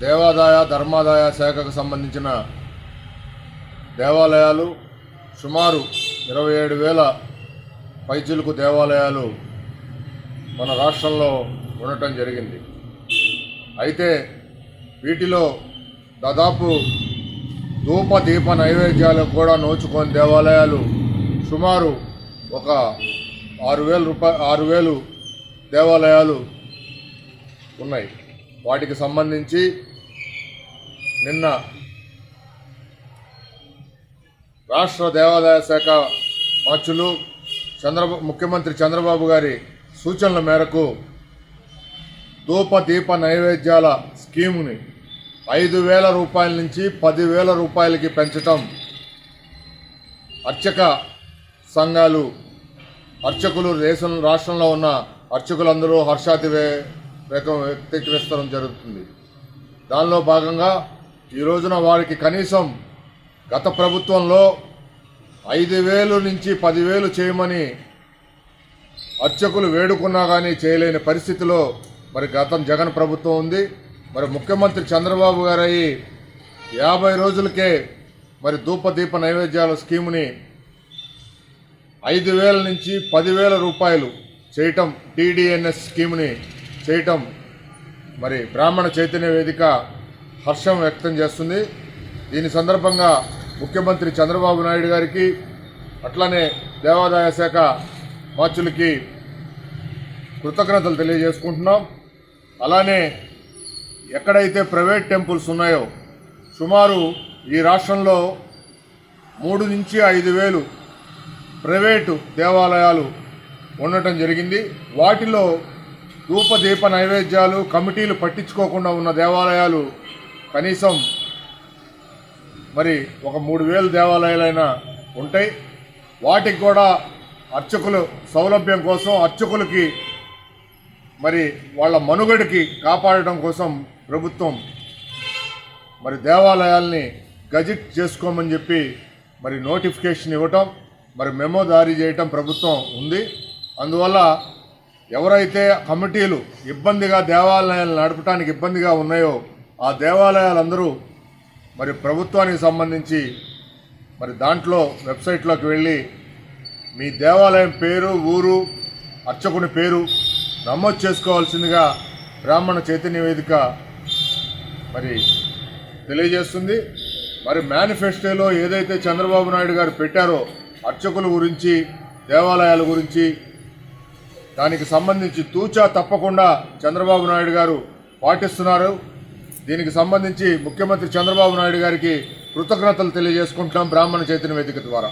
దేవాదాయ ధర్మాదాయ శాఖకు సంబంధించిన దేవాలయాలు సుమారు 27,000 పైచిలుకు దేవాలయాలు మన రాష్ట్రంలో ఉండటం జరిగింది. అయితే వీటిలో దాదాపు ధూప దీప నైవేద్యాలకు కూడా నోచుకొని దేవాలయాలు సుమారు ఒక 6,000 దేవాలయాలు ఉన్నాయి. వాటికి సంబంధించి నిన్న రాష్ట్ర దేవాదాయ శాఖ మంత్రులు ముఖ్యమంత్రి చంద్రబాబు గారి సూచనల మేరకు ధూప దీప నైవేద్యాల స్కీముని 5,000 రూపాయల నుంచి 10,000 రూపాయలకి పెంచటం అర్చక సంఘాలు అర్చకులు రాష్ట్రంలో ఉన్న అర్చకులందరూ వ్యక్తీకరిస్తడం జరుగుతుంది. దానిలో భాగంగా ఈ రోజున వారికి కనీసం గత ప్రభుత్వంలో 5,000 నుంచి 10,000 చేయమని అర్చకులు వేడుకున్నా కానీ చేయలేని పరిస్థితిలో మరి జగన్ ప్రభుత్వం ఉంది. మరి ముఖ్యమంత్రి చంద్రబాబు గారు 50 రోజులకే మరి ధూపదీప నైవేద్యాల స్కీముని 5,000 నుంచి 10,000 రూపాయలు చేయటం, TDNS స్కీముని చేయటం మరి బ్రాహ్మణ చైతన్య వేదిక హర్షం వ్యక్తం చేస్తుంది. దీని సందర్భంగా ముఖ్యమంత్రి చంద్రబాబు నాయుడు గారికి అట్లానే దేవాదాయ శాఖ మంత్రులకి కృతజ్ఞతలు తెలియజేసుకుంటున్నాం. అలానే ఎక్కడైతే ప్రైవేట్ టెంపుల్స్ ఉన్నాయో సుమారు ఈ రాష్ట్రంలో 3 నుంచి 5,000 ప్రైవేటు దేవాలయాలు ఉండటం జరిగింది. వాటిలో ధూపదీప నైవేద్యాలు కమిటీలు పట్టించుకోకుండా ఉన్న దేవాలయాలు కనీసం మరి ఒక 3,000 దేవాలయాలైనా ఉంటాయి. వాటికి కూడా అర్చకులు సౌలభ్యం కోసం అర్చకులకి మరి వాళ్ళ మనుగడకి కాపాడడం కోసం ప్రభుత్వం మరి దేవాలయాల్ని గజెట్ చేసుకోమని చెప్పి మరి నోటిఫికేషన్ ఇవ్వటం, మరి మెమో జారీ చేయటం ప్రభుత్వం ఉంది. అందువల్ల ఎవరైతే కమిటీలు ఇబ్బందిగా దేవాలయాలు నడపడానికి ఇబ్బందిగా ఉన్నాయో ఆ దేవాలయాలందరూ మరి ప్రభుత్వానికి సంబంధించి మరి దాంట్లో వెబ్సైట్లోకి వెళ్ళి మీ దేవాలయం పేరు, ఊరు, అర్చకుని పేరు నమోదు చేసుకోవాల్సిందిగా బ్రాహ్మణ చైతన్య వేదిక మరి తెలియజేస్తుంది. మరి మేనిఫెస్టోలో ఏదైతే చంద్రబాబు నాయుడు గారు పెట్టారో అర్చకుల గురించి, దేవాలయాల గురించి, దానికి సంబంధించి తూచా తప్పకుండా చంద్రబాబు నాయుడు గారు పాటిస్తున్నారు. దీనికి సంబంధించి ముఖ్యమంత్రి చంద్రబాబు నాయుడు గారికి కృతజ్ఞతలు తెలియజేసుకుంటున్నాం బ్రాహ్మణ చైతన్య వేదిక ద్వారా.